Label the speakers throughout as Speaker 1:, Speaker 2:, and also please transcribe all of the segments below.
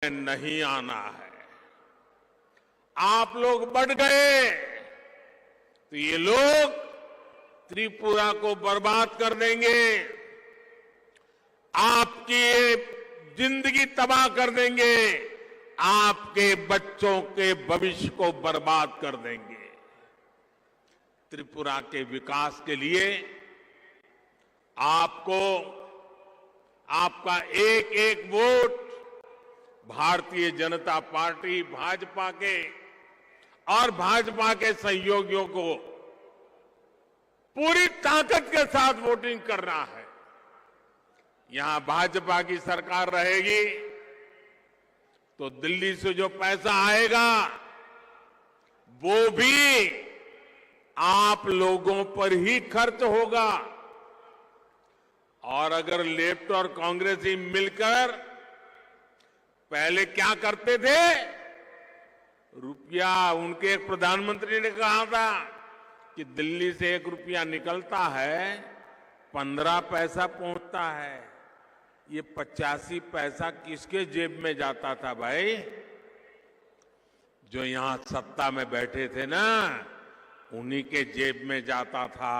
Speaker 1: में नहीं आना है। आप लोग बढ़ गए तो ये लोग त्रिपुरा को बर्बाद कर देंगे, आपकी जिंदगी तबाह कर देंगे, आपके बच्चों के भविष्य को बर्बाद कर देंगे। त्रिपुरा के विकास के लिए आपको आपका एक एक वोट भारतीय जनता पार्टी भाजपा के और भाजपा के सहयोगियों को पूरी ताकत के साथ वोटिंग करना है। यहां भाजपा की सरकार रहेगी तो दिल्ली से जो पैसा आएगा वो भी आप लोगों पर ही खर्च होगा। और अगर लेफ्ट और कांग्रेस ही मिलकर पहले क्या करते थे, रुपया, उनके एक प्रधानमंत्री ने कहा था कि दिल्ली से 1 रुपया निकलता है 15 पैसा पहुंचता है। ये 85 पैसा किसके जेब में जाता था भाई? जो यहां सत्ता में बैठे थे ना, उन्हीं के जेब में जाता था।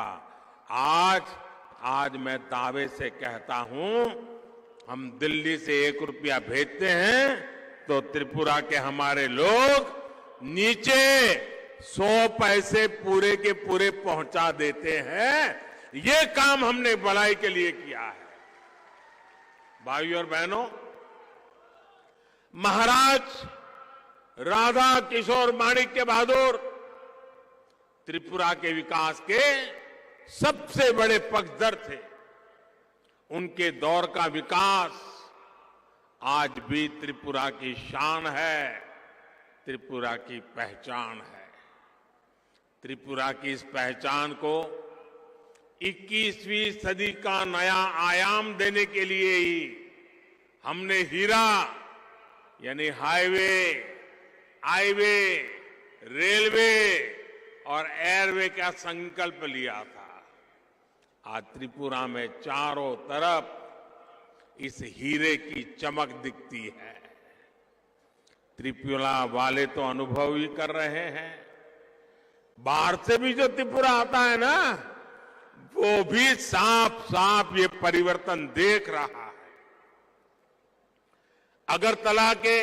Speaker 1: आज मैं दावे से कहता हूं, हम दिल्ली से 1 रुपया भेजते हैं तो त्रिपुरा के हमारे लोग नीचे 100 पैसे पूरे के पूरे पहुंचा देते हैं। ये काम हमने भलाई के लिए किया है। भाइयों और बहनों, महाराज राधा किशोर माणिक्य बहादुर त्रिपुरा के विकास के सबसे बड़े पक्षधर थे। उनके दौर का विकास आज भी त्रिपुरा की शान है, त्रिपुरा की पहचान है। त्रिपुरा की इस पहचान को 21वीं सदी का नया आयाम देने के लिए ही हमने हीरा यानी हाईवे, रेलवे और एयरवे का संकल्प लिया था। आज त्रिपुरा में चारों तरफ इस हीरे की चमक दिखती है। त्रिपुरा वाले तो अनुभव ही कर रहे हैं। बाहर से भी जो त्रिपुरा आता है ना, वो भी साफ साफ ये परिवर्तन देख रहा है। अगरतला के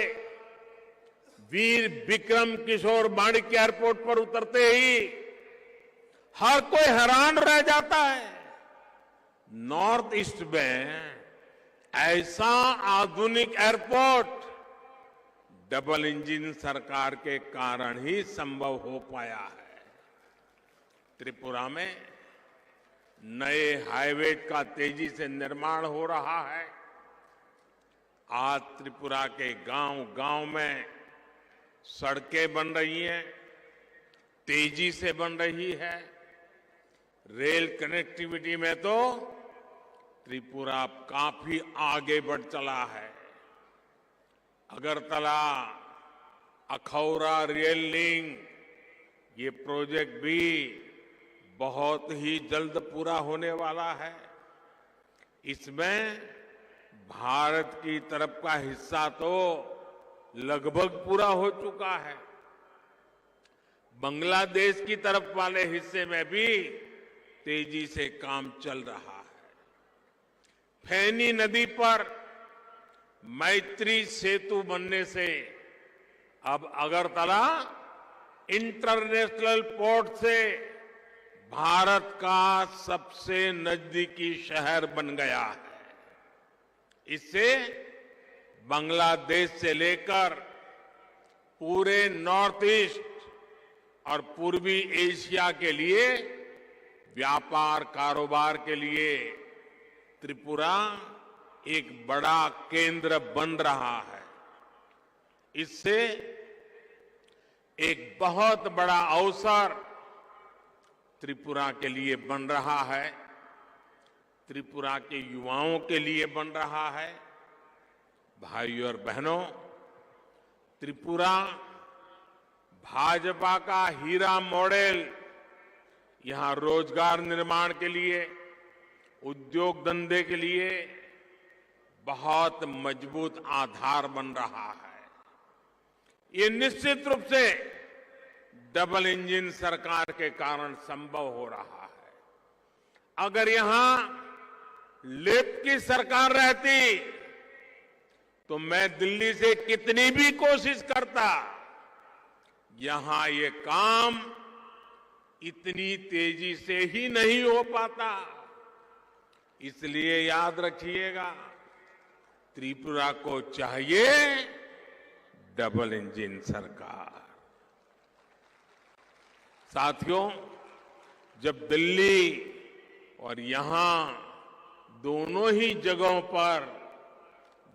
Speaker 1: वीर विक्रम किशोर माणिक्य एयरपोर्ट पर उतरते ही हर कोई हैरान रह जाता है। नॉर्थ ईस्ट में ऐसा आधुनिक एयरपोर्ट डबल इंजन सरकार के कारण ही संभव हो पाया है। त्रिपुरा में नए हाईवे का तेजी से निर्माण हो रहा है। आज त्रिपुरा के गांव-गांव में सड़कें बन रही हैं, तेजी से बन रही है। रेल कनेक्टिविटी में तो त्रिपुरा काफी आगे बढ़ चला है। अगरतला अखौरा रेल लिंक, ये प्रोजेक्ट भी बहुत ही जल्द पूरा होने वाला है। इसमें भारत की तरफ का हिस्सा तो लगभग पूरा हो चुका है। बांग्लादेश की तरफ वाले हिस्से में भी तेजी से काम चल रहा है। फेनी नदी पर मैत्री सेतु बनने से अब अगरतला इंटरनेशनल पोर्ट से भारत का सबसे नजदीकी शहर बन गया है। इससे बांग्लादेश से लेकर पूरे नॉर्थ ईस्ट और पूर्वी एशिया के लिए व्यापार कारोबार के लिए त्रिपुरा एक बड़ा केंद्र बन रहा है। इससे एक बहुत बड़ा अवसर त्रिपुरा के लिए बन रहा है, त्रिपुरा के युवाओं के लिए बन रहा है। भाइयों और बहनों, त्रिपुरा भाजपा का हीरा मॉडल यहां रोजगार निर्माण के लिए, उद्योग धंधे के लिए बहुत मजबूत आधार बन रहा है। ये निश्चित रूप से डबल इंजन सरकार के कारण संभव हो रहा है। अगर यहां लेफ्ट की सरकार रहती तो मैं दिल्ली से कितनी भी कोशिश करता, यहां ये काम इतनी तेजी से ही नहीं हो पाता। इसलिए याद रखिएगा, त्रिपुरा को चाहिए डबल इंजन सरकार। साथियों, जब दिल्ली और यहां दोनों ही जगहों पर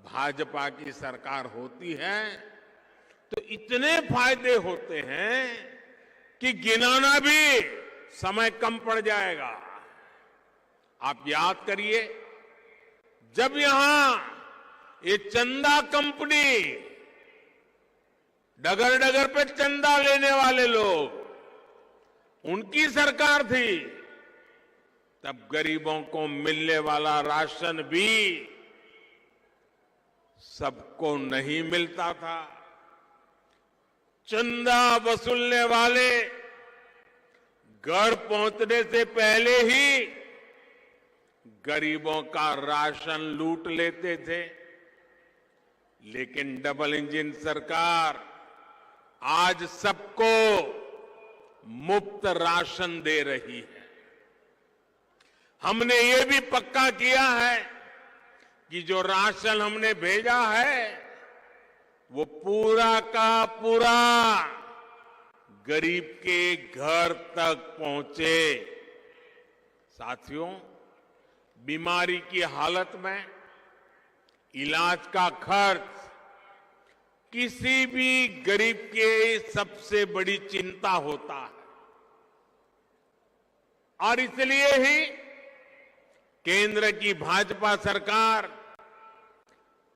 Speaker 1: भाजपा की सरकार होती है तो इतने फायदे होते हैं कि गिनाना भी समय कम पड़ जाएगा। आप याद करिए, जब यहां ये चंदा कंपनी, डगर डगर पे चंदा लेने वाले लोग, उनकी सरकार थी, तब गरीबों को मिलने वाला राशन भी सबको नहीं मिलता था। चंदा वसूलने वाले घर पहुंचने से पहले ही गरीबों का राशन लूट लेते थे। लेकिन डबल इंजन सरकार आज सबको मुफ्त राशन दे रही है। हमने ये भी पक्का किया है कि जो राशन हमने भेजा है वो पूरा का पूरा गरीब के घर तक पहुंचे। साथियों, बीमारी की हालत में इलाज का खर्च किसी भी गरीब के सबसे बड़ी चिंता होता है, और इसलिए ही केंद्र की भाजपा सरकार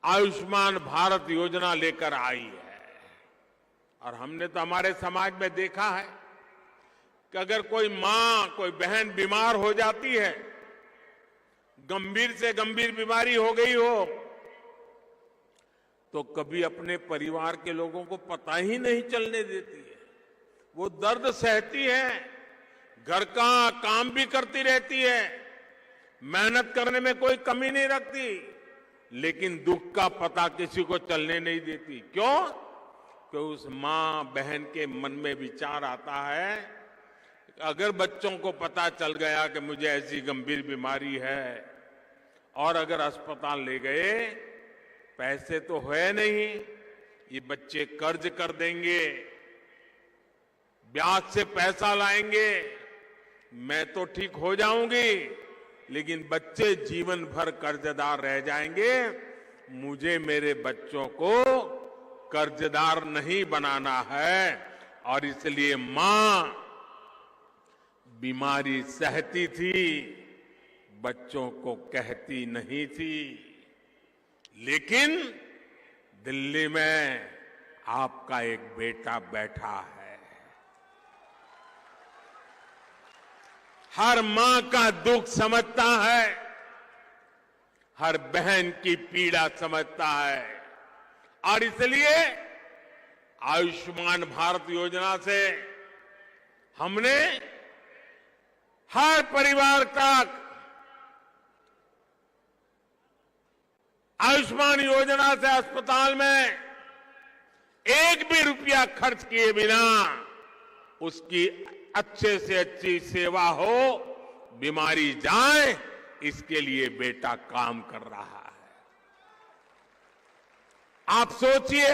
Speaker 1: आयुष्मान भारत योजना लेकर आई है। और हमने तो हमारे समाज में देखा है कि अगर कोई मां, कोई बहन बीमार हो जाती है, गंभीर से गंभीर बीमारी हो गई हो, तो कभी अपने परिवार के लोगों को पता ही नहीं चलने देती है। वो दर्द सहती है, घर का काम भी करती रहती है, मेहनत करने में कोई कमी नहीं रखती, लेकिन दुख का पता किसी को चलने नहीं देती। क्यों? कि उस मां बहन के मन में विचार आता है, अगर बच्चों को पता चल गया कि मुझे ऐसी गंभीर बीमारी है और अगर अस्पताल ले गए, पैसे तो है नहीं, ये बच्चे कर्ज कर देंगे, ब्याज से पैसा लाएंगे, मैं तो ठीक हो जाऊंगी, लेकिन बच्चे जीवन भर कर्जदार रह जाएंगे। मुझे मेरे बच्चों को कर्जदार नहीं बनाना है। और इसलिए मां बीमारी सहती थी, बच्चों को कहती नहीं थी। लेकिन दिल्ली में आपका एक बेटा बैठा है, हर मां का दुख समझता है, हर बहन की पीड़ा समझता है, और इसलिए आयुष्मान भारत योजना से हमने हर परिवार तक आयुष्मान योजना से अस्पताल में एक भी रुपया खर्च किए बिना उसकी अच्छे से अच्छी सेवा हो, बीमारी जाए, इसके लिए बेटा काम कर रहा है। आप सोचिए,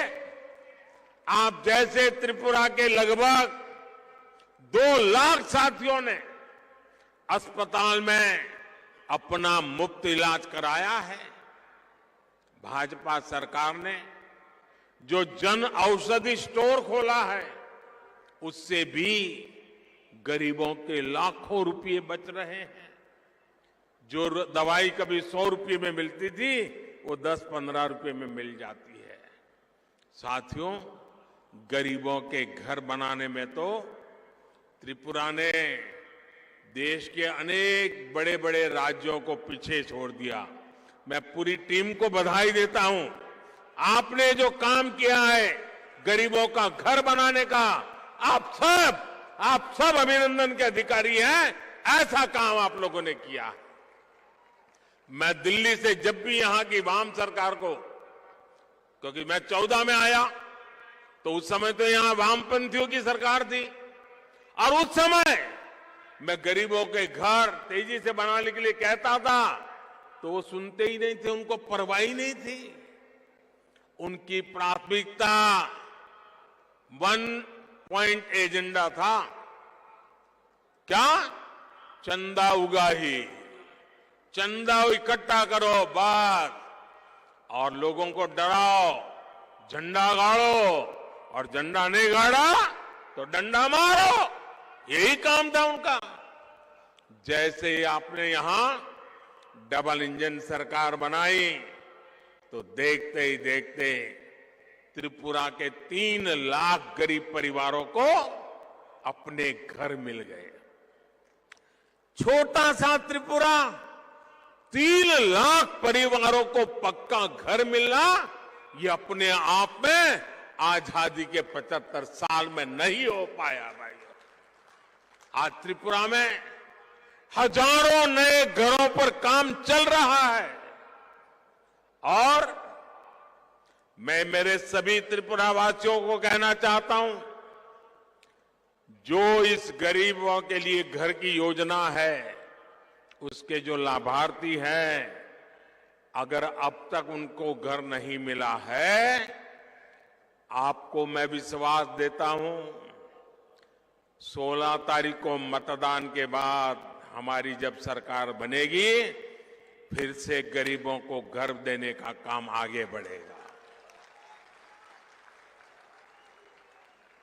Speaker 1: आप जैसे त्रिपुरा के लगभग 2 लाख साथियों ने अस्पताल में अपना मुफ्त इलाज कराया है। भाजपा सरकार ने जो जन औषधि स्टोर खोला है, उससे भी गरीबों के लाखों रुपए बच रहे हैं। जो दवाई कभी 100 रुपये में मिलती थी, वो 10-15 रुपये में मिल जाती है। साथियों, गरीबों के घर बनाने में तो त्रिपुरा ने देश के अनेक बड़े बड़े राज्यों को पीछे छोड़ दिया। मैं पूरी टीम को बधाई देता हूं। आपने जो काम किया है, गरीबों का घर बनाने का आप सब अभिनंदन के अधिकारी हैं। ऐसा काम आप लोगों ने किया। मैं दिल्ली से जब भी यहां की वाम सरकार को, क्योंकि मैं 14 में आया तो उस समय तो यहां वामपंथियों की सरकार थी, और उस समय मैं गरीबों के घर तेजी से बनाने के लिए कहता था तो वो सुनते ही नहीं थे, उनको परवाह ही नहीं थी। उनकी प्राथमिकता 1 पॉइंट एजेंडा था। क्या? चंदा उगाही, चंदा इकट्ठा करो बस, और लोगों को डराओ, झंडा गाड़ो, और झंडा नहीं गाड़ा तो डंडा मारो। यही काम था उनका। जैसे ही आपने यहां डबल इंजन सरकार बनाई तो देखते ही देखते त्रिपुरा के 3 लाख गरीब परिवारों को अपने घर मिल गए। छोटा सा त्रिपुरा, 3 लाख परिवारों को पक्का घर मिलना, ये अपने आप में आजादी के 75 साल में नहीं हो पाया भाई। आज त्रिपुरा में हजारों नए घरों पर काम चल रहा है, और मैं मेरे सभी त्रिपुरा वासियों को कहना चाहता हूं, जो इस गरीबों के लिए घर की योजना है, उसके जो लाभार्थी हैं, अगर अब तक उनको घर नहीं मिला है, आपको मैं विश्वास देता हूं 16 तारीख को मतदान के बाद हमारी जब सरकार बनेगी, फिर से गरीबों को घर देने का काम आगे बढ़ेगा।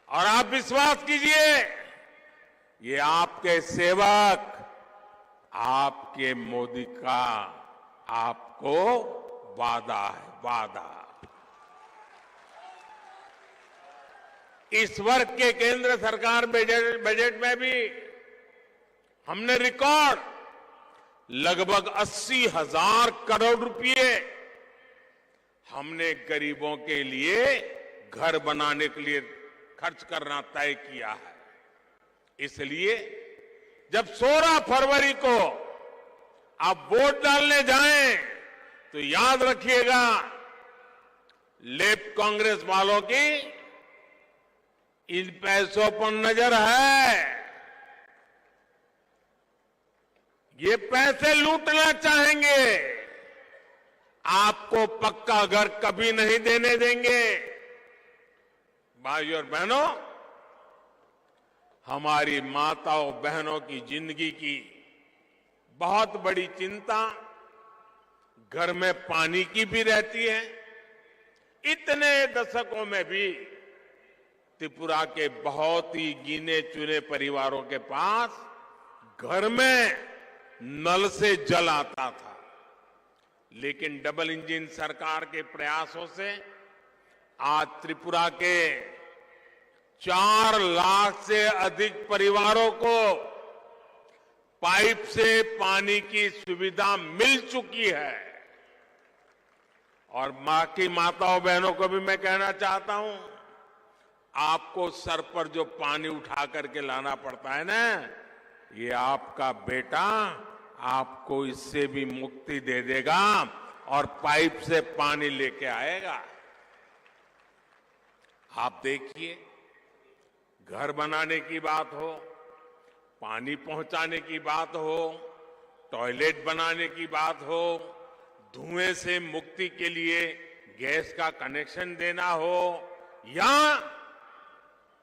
Speaker 1: और आप विश्वास कीजिए, ये आपके सेवक, आपके मोदी का आपको वादा है, वादा। इस वर्ष के केंद्र सरकार बजट में भी हमने रिकॉर्ड लगभग 80,000 करोड़ रुपए हमने गरीबों के लिए घर बनाने के लिए खर्च करना तय किया है। इसलिए जब 16 फरवरी को आप वोट डालने जाएं तो याद रखिएगा, लेफ्ट कांग्रेस वालों की इन पैसों पर नजर है। ये पैसे लूटना चाहेंगे, आपको पक्का घर कभी नहीं देने देंगे। भाइयों और बहनों, हमारी माताओं बहनों की जिंदगी की बहुत बड़ी चिंता घर में पानी की भी रहती है। इतने दशकों में भी त्रिपुरा के बहुत ही गिने चुने परिवारों के पास घर में नल से जल आता था, लेकिन डबल इंजन सरकार के प्रयासों से आज त्रिपुरा के 4 लाख से अधिक परिवारों को पाइप से पानी की सुविधा मिल चुकी है। और मां की माताओं बहनों को भी मैं कहना चाहता हूं, आपको सर पर जो पानी उठा करके लाना पड़ता है ना, ये आपका बेटा आपको इससे भी मुक्ति दे देगा और पाइप से पानी लेके आएगा। आप देखिए, घर बनाने की बात हो, पानी पहुंचाने की बात हो, टॉयलेट बनाने की बात हो, धुएं से मुक्ति के लिए गैस का कनेक्शन देना हो, या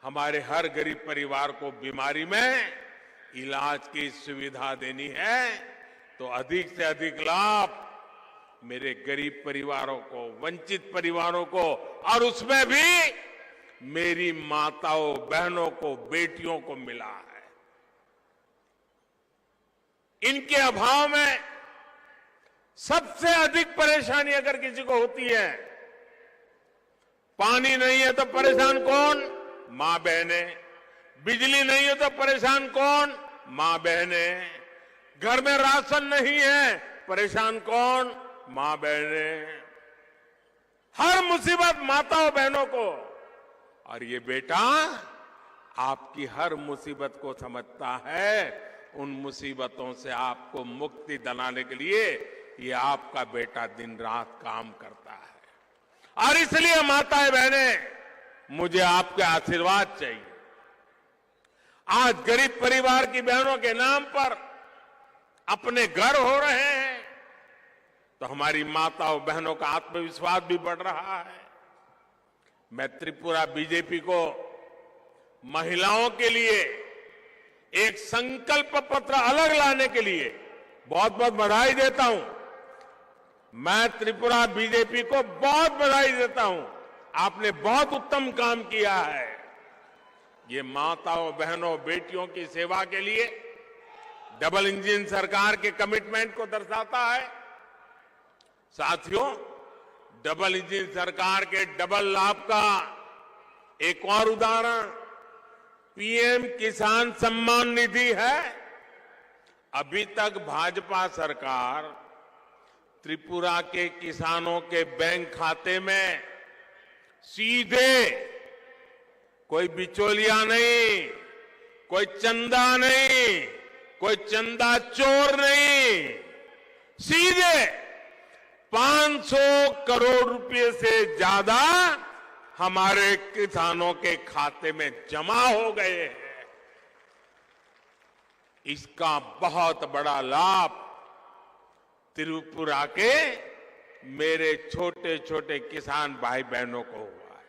Speaker 1: हमारे हर गरीब परिवार को बीमारी में इलाज की सुविधा देनी है, तो अधिक से अधिक लाभ मेरे गरीब परिवारों को, वंचित परिवारों को, और उसमें भी मेरी माताओं बहनों को, बेटियों को मिला है। इनके अभाव में सबसे अधिक परेशानी अगर किसी को होती है, पानी नहीं है तो परेशान कौन? मां बहने। बिजली नहीं है तो परेशान कौन? मां बहने। घर में राशन नहीं है, परेशान कौन? मां बहने। हर मुसीबत माताओं बहनों को और ये बेटा आपकी हर मुसीबत को समझता है। उन मुसीबतों से आपको मुक्ति दिलाने के लिए ये आपका बेटा दिन रात काम करता है। और इसलिए माताएं बहनें, मुझे आपके आशीर्वाद चाहिए। आज गरीब परिवार की बहनों के नाम पर अपने घर हो रहे हैं, तो हमारी माताओं बहनों का आत्मविश्वास भी बढ़ रहा है। मैं त्रिपुरा बीजेपी को महिलाओं के लिए एक संकल्प पत्र अलग लाने के लिए बहुत बहुत बधाई देता हूं। मैं त्रिपुरा बीजेपी को बहुत बधाई देता हूं। आपने बहुत उत्तम काम किया है। ये माताओं बहनों बेटियों की सेवा के लिए डबल इंजन सरकार के कमिटमेंट को दर्शाता है। साथियों, डबल इंजन सरकार के डबल लाभ का एक और उदाहरण पीएम किसान सम्मान निधि है। अभी तक भाजपा सरकार त्रिपुरा के किसानों के बैंक खाते में सीधे, कोई बिचौलिया नहीं, कोई चंदा नहीं, कोई चंदा चोर नहीं, सीधे 500 करोड़ रुपए से ज्यादा हमारे किसानों के खाते में जमा हो गए हैं। इसका बहुत बड़ा लाभ त्रिपुरा के मेरे छोटे छोटे किसान भाई बहनों को हुआ है।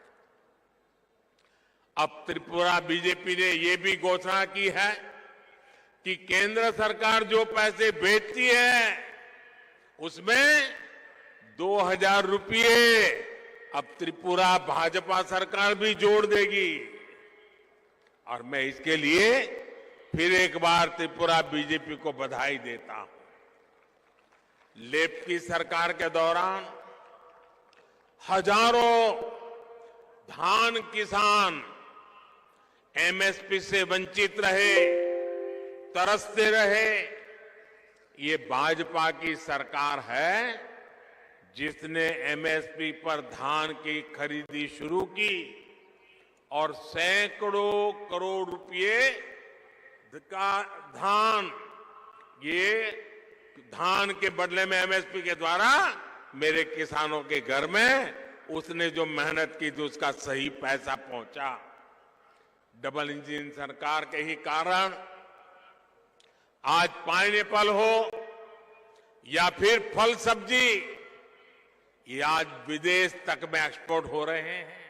Speaker 1: अब त्रिपुरा बीजेपी ने यह भी घोषणा की है कि केंद्र सरकार जो पैसे भेजती है उसमें 2000 रुपये अब त्रिपुरा भाजपा सरकार भी जोड़ देगी। और मैं इसके लिए फिर एक बार त्रिपुरा बीजेपी को बधाई देता हूं। लेफ्ट की सरकार के दौरान हजारों धान किसान एमएसपी से वंचित रहे, तरसते रहे। ये भाजपा की सरकार है जिसने एमएसपी पर धान की खरीदी शुरू की और सैकड़ों करोड़ रुपए का धान, ये धान के बदले में एमएसपी के द्वारा मेरे किसानों के घर में उसने जो मेहनत की थी उसका सही पैसा पहुंचा। डबल इंजन सरकार के ही कारण आज पाइनएप्पल हो या फिर फल सब्जी, ये आज विदेश तक में एक्सपोर्ट हो रहे हैं।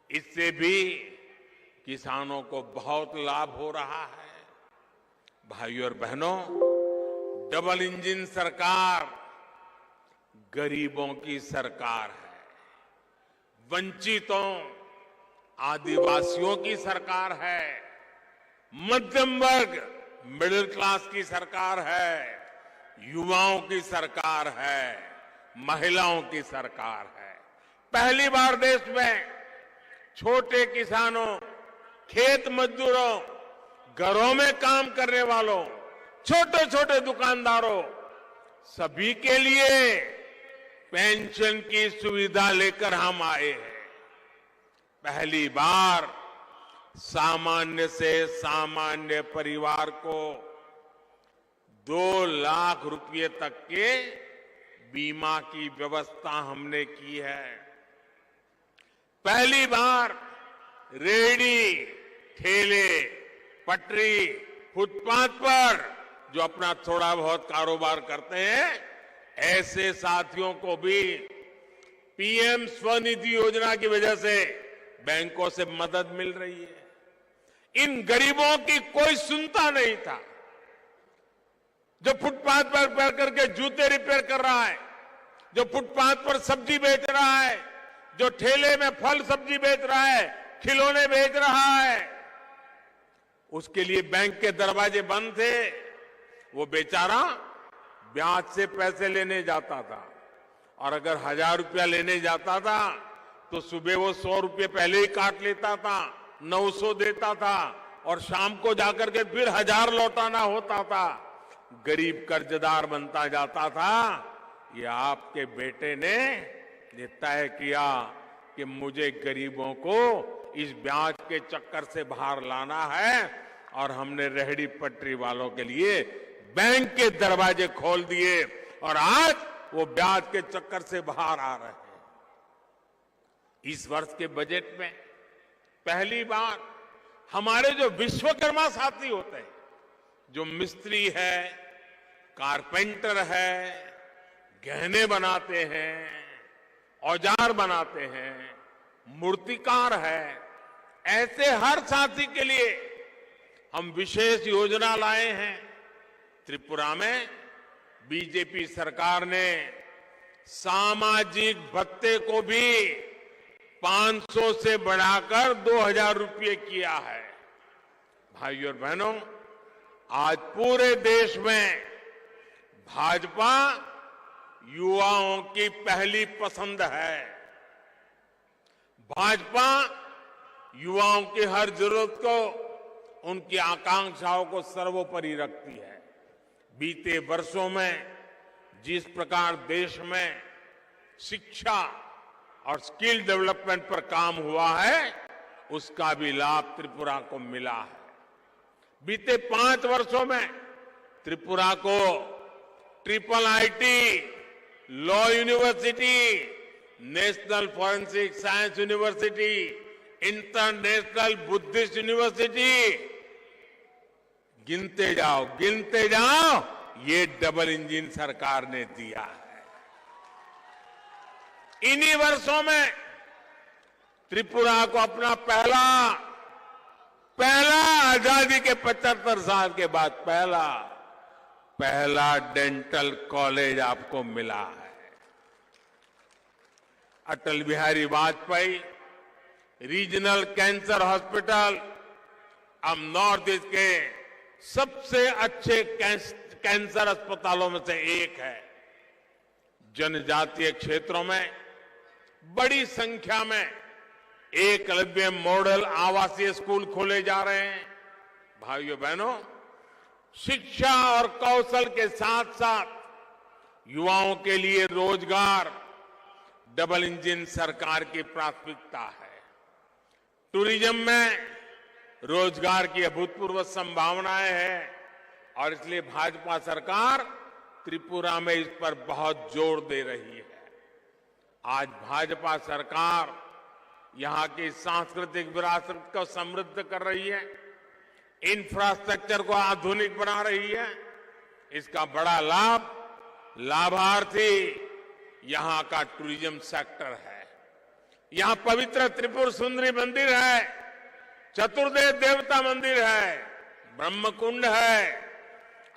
Speaker 1: इससे भी किसानों को बहुत लाभ हो रहा है। भाइयों और बहनों, डबल इंजन सरकार गरीबों की सरकार है, वंचितों आदिवासियों की सरकार है, मध्यम वर्ग मिडिल क्लास की सरकार है, युवाओं की सरकार है, महिलाओं की सरकार है। पहली बार देश में छोटे किसानों, खेत मजदूरों, घरों में काम करने वालों, छोटे छोटे दुकानदारों, सभी के लिए पेंशन की सुविधा लेकर हम आए हैं। पहली बार सामान्य से सामान्य परिवार को 2 लाख रुपए तक के बीमा की व्यवस्था हमने की है। पहली बार रेहड़ी, ठेले, पटरी, फुटपाथ पर जो अपना थोड़ा बहुत कारोबार करते हैं, ऐसे साथियों को भी पीएम स्वनिधि योजना की वजह से बैंकों से मदद मिल रही है। इन गरीबों की कोई सुनता नहीं था। जो फुटपाथ पर पैर करके जूते रिपेयर कर रहा है, जो फुटपाथ पर सब्जी बेच रहा है, जो ठेले में फल सब्जी बेच रहा है, खिलौने बेच रहा है, उसके लिए बैंक के दरवाजे बंद थे। वो बेचारा ब्याज से पैसे लेने जाता था और अगर 1000 रुपया लेने जाता था तो सुबह वो 100 रुपये पहले ही काट लेता था, 900 देता था और शाम को जाकर के फिर 1000 लौटाना होता था। गरीब कर्जदार बनता जाता था। ये आपके बेटे ने तय किया कि मुझे गरीबों को इस ब्याज के चक्कर से बाहर लाना है और हमने रेहड़ी पटरी वालों के लिए बैंक के दरवाजे खोल दिए और आज वो ब्याज के चक्कर से बाहर आ रहे हैं। इस वर्ष के बजट में पहली बार हमारे जो विश्वकर्मा साथी होते हैं, जो मिस्त्री है, कारपेंटर है, गहने बनाते हैं, औजार बनाते हैं, मूर्तिकार है, ऐसे हर साथी के लिए हम विशेष योजना लाए हैं। त्रिपुरा में बीजेपी सरकार ने सामाजिक भत्ते को भी 500 से बढ़ाकर 2000 रुपये किया है। भाइयों और बहनों, आज पूरे देश में भाजपा युवाओं की पहली पसंद है। भाजपा युवाओं की हर जरूरत को, उनकी आकांक्षाओं को सर्वोपरि रखती है। बीते वर्षों में जिस प्रकार देश में शिक्षा और स्किल डेवलपमेंट पर काम हुआ है, उसका भी लाभ त्रिपुरा को मिला है। बीते 5 वर्षों में त्रिपुरा को triple IT, law university, national forensic science university, international Buddhist university, गिनते जाओ, ये डबल इंजन सरकार ने दिया है। इन्हीं वर्षों में त्रिपुरा को अपना पहला आजादी के 75 साल के बाद पहला डेंटल कॉलेज आपको मिला है। Atal Bihari Vajpayee regional cancer hospital अब नॉर्थ ईस्ट के सबसे अच्छे कैंसर अस्पतालों में से एक है। जनजातीय क्षेत्रों में बड़ी संख्या में एकलव्य मॉडल आवासीय स्कूल खोले जा रहे हैं। भाइयों बहनों, शिक्षा और कौशल के साथ साथ युवाओं के लिए रोजगार डबल इंजन सरकार की प्राथमिकता है। टूरिज्म में रोजगार की अभूतपूर्व संभावनाएं हैं और इसलिए भाजपा सरकार त्रिपुरा में इस पर बहुत जोर दे रही है। आज भाजपा सरकार यहां की सांस्कृतिक विरासत को समृद्ध कर रही है, इंफ्रास्ट्रक्चर को आधुनिक बना रही है। इसका बड़ा लाभार्थी यहां का टूरिज्म सेक्टर है। यहां पवित्र त्रिपुर सुंदरी मंदिर है, चतुर्देव देवता मंदिर है, ब्रह्मकुंड है।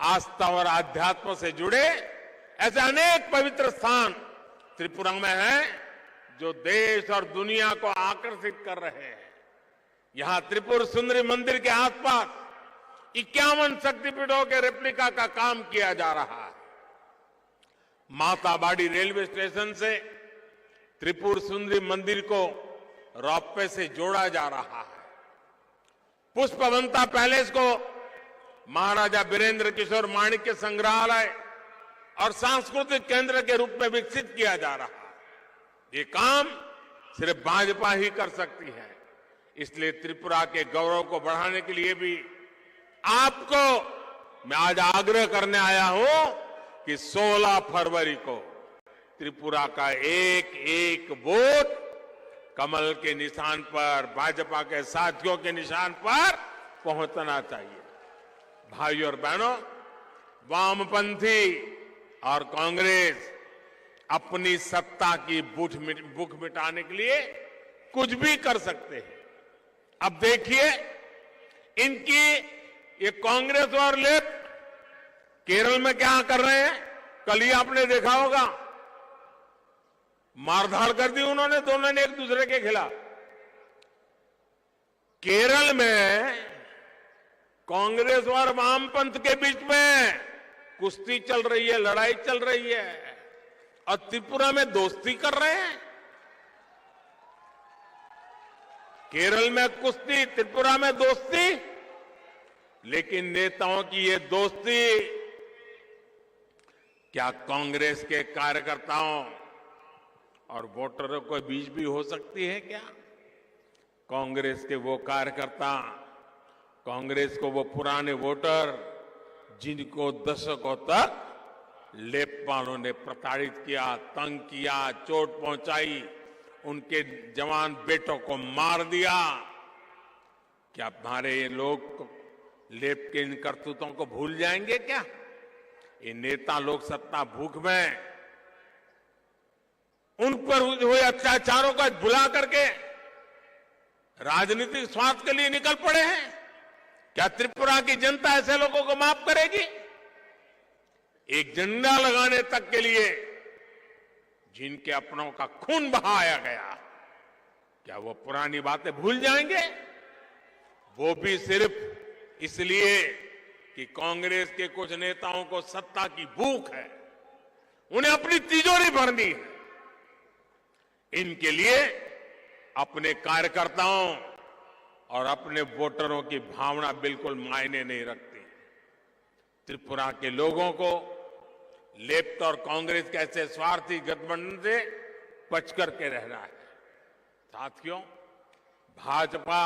Speaker 1: आस्था और आध्यात्म से जुड़े ऐसे अनेक पवित्र स्थान त्रिपुरा में हैं, जो देश और दुनिया को आकर्षित कर रहे हैं। यहां त्रिपुर सुंदरी मंदिर के आसपास 51 शक्तिपीठों के रेप्लिका का काम किया जा रहा है। माताबाड़ी रेलवे स्टेशन से त्रिपुर सुंदरी मंदिर को रोपवे से जोड़ा जा रहा है। पुष्पवंता पैलेस को महाराजा वीरेंद्र किशोर माणिक्य संग्रहालय और सांस्कृतिक केंद्र के रूप में विकसित किया जा रहा है। ये काम सिर्फ भाजपा ही कर सकती है। इसलिए त्रिपुरा के गौरव को बढ़ाने के लिए भी आपको मैं आज आग्रह करने आया हूं कि 16 फरवरी को त्रिपुरा का एक वोट कमल के निशान पर, भाजपा के साथियों के निशान पर पहुंचना चाहिए। भाइयों और बहनों, वामपंथी और कांग्रेस अपनी सत्ता की भूख मिटाने के लिए कुछ भी कर सकते हैं। अब देखिए, इनकी ये कांग्रेस और लेफ्ट केरल में क्या कर रहे हैं। कल ही आपने देखा होगा, मारधाड़ कर दी उन्होंने, दोनों ने एक दूसरे के खिलाफ। केरल में कांग्रेस और वामपंथ के बीच में कुश्ती चल रही है, लड़ाई चल रही है, और त्रिपुरा में दोस्ती कर रहे हैं। केरल में कुश्ती, त्रिपुरा में दोस्ती। लेकिन नेताओं की ये दोस्ती क्या कांग्रेस के कार्यकर्ताओं और वोटरों के बीच भी हो सकती है क्या? कांग्रेस के वो कार्यकर्ता, कांग्रेस को वो पुराने वोटर जिनको दशकों तक लेपपालों ने प्रताड़ित किया, तंग किया, चोट पहुंचाई, उनके जवान बेटों को मार दिया, क्या हमारे ये लोग लेप के इन करतूतों को भूल जाएंगे क्या? ये नेता लोग सत्ता भूख में उन पर हुए अत्याचारों का भुला करके राजनीतिक स्वार्थ के लिए निकल पड़े हैं। क्या त्रिपुरा की जनता ऐसे लोगों को माफ करेगी? एक झंडा लगाने तक के लिए जिनके अपनों का खून बहाया गया, क्या वो पुरानी बातें भूल जाएंगे? वो भी सिर्फ इसलिए कि कांग्रेस के कुछ नेताओं को सत्ता की भूख है, उन्हें अपनी तिजोरी भरनी है। इनके लिए अपने कार्यकर्ताओं और अपने वोटरों की भावना बिल्कुल मायने नहीं रखती। त्रिपुरा के लोगों को लेफ्ट और कांग्रेस के ऐसे स्वार्थी गठबंधन से बच करके रहना है। साथियों, भाजपा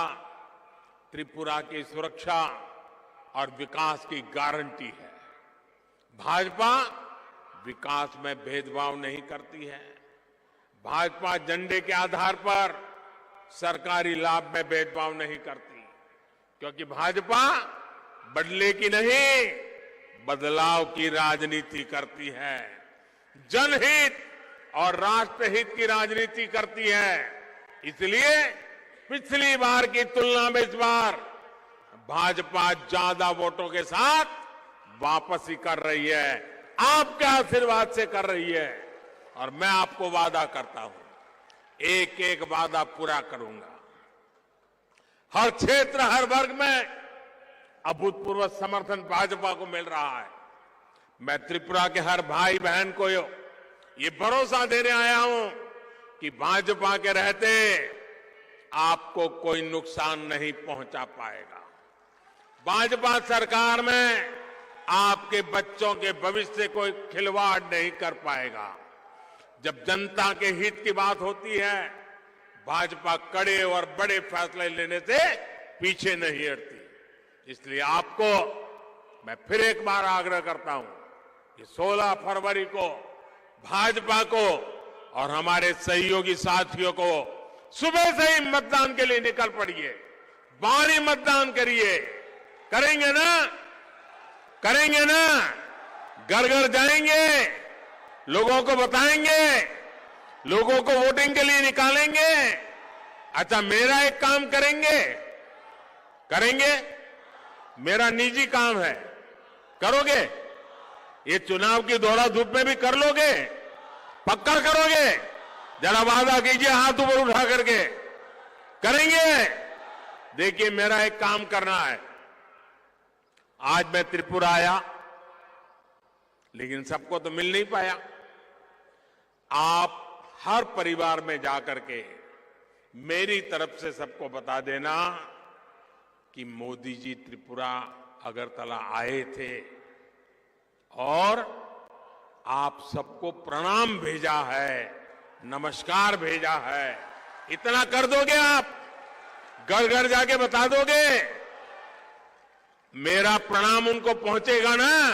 Speaker 1: त्रिपुरा की सुरक्षा और विकास की गारंटी है। भाजपा विकास में भेदभाव नहीं करती है। भाजपा झंडे के आधार पर सरकारी लाभ में भेदभाव नहीं करती, क्योंकि भाजपा बदले की नहीं, बदलाव की राजनीति करती है। जनहित और राष्ट्रहित की राजनीति करती है। इसलिए पिछली बार की तुलना में इस बार भाजपा ज्यादा वोटों के साथ वापसी कर रही है, आपके आशीर्वाद से कर रही है। और मैं आपको वादा करता हूं, एक एक वादा पूरा करूंगा। हर क्षेत्र, हर वर्ग में अभूतपूर्व समर्थन भाजपा को मिल रहा है। मैं त्रिपुरा के हर भाई बहन को ये भरोसा देने आया हूं कि भाजपा के रहते आपको कोई नुकसान नहीं पहुंचा पाएगा। भाजपा सरकार में आपके बच्चों के भविष्य से कोई खिलवाड़ नहीं कर पाएगा। जब जनता के हित की बात होती है, भाजपा कड़े और बड़े फैसले लेने से पीछे नहीं हटती। इसलिए आपको मैं फिर एक बार आग्रह करता हूं कि 16 फरवरी को भाजपा को और हमारे सहयोगी साथियों को सुबह से ही मतदान के लिए निकल पड़िए, भारी मतदान करिए। करेंगे ना? करेंगे ना? घर घर जाएंगे, लोगों को बताएंगे, लोगों को वोटिंग के लिए निकालेंगे। अच्छा, मेरा एक काम करेंगे? करेंगे? मेरा निजी काम है, करोगे? ये चुनाव की दौड़ा धूप में भी कर लोगे? पक्का करोगे? जरा वादा कीजिए हाथ ऊपर उठा करके। करेंगे? देखिए, मेरा एक काम करना है। आज मैं त्रिपुरा आया, लेकिन सबको तो मिल नहीं पाया। आप हर परिवार में जाकर के मेरी तरफ से सबको बता देना कि मोदी जी त्रिपुरा अगरतला आए थे और आप सबको प्रणाम भेजा है, नमस्कार भेजा है। इतना कर दोगे आप? घर घर जाके बता दोगे? मेरा प्रणाम उनको पहुंचेगा ना,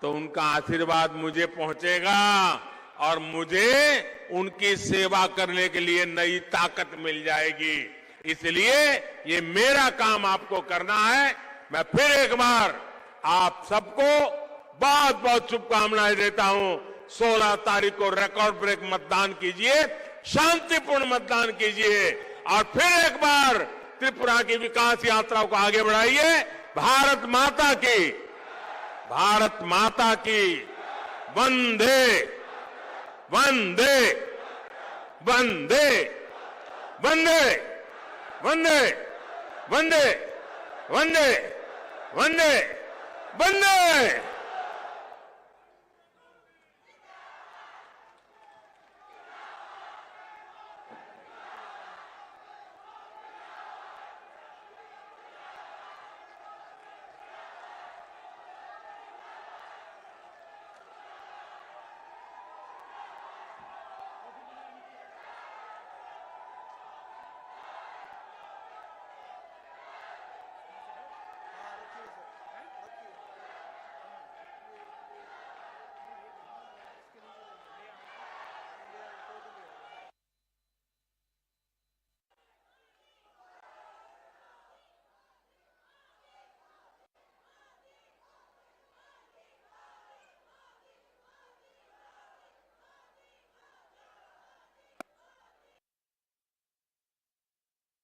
Speaker 1: तो उनका आशीर्वाद मुझे पहुंचेगा और मुझे उनकी सेवा करने के लिए नई ताकत मिल जाएगी। इसलिए ये मेरा काम आपको करना है। मैं फिर एक बार आप सबको बहुत बहुत शुभकामनाएं देता हूं। 16 तारीख को रिकॉर्ड ब्रेक मतदान कीजिए, शांतिपूर्ण मतदान कीजिए और फिर एक बार त्रिपुरा की विकास यात्रा को आगे बढ़ाइए। भारत माता की, भारत माता की वंदे वंदे वंदे वंदे वंदे वंदे वंदे वंदे वंदे।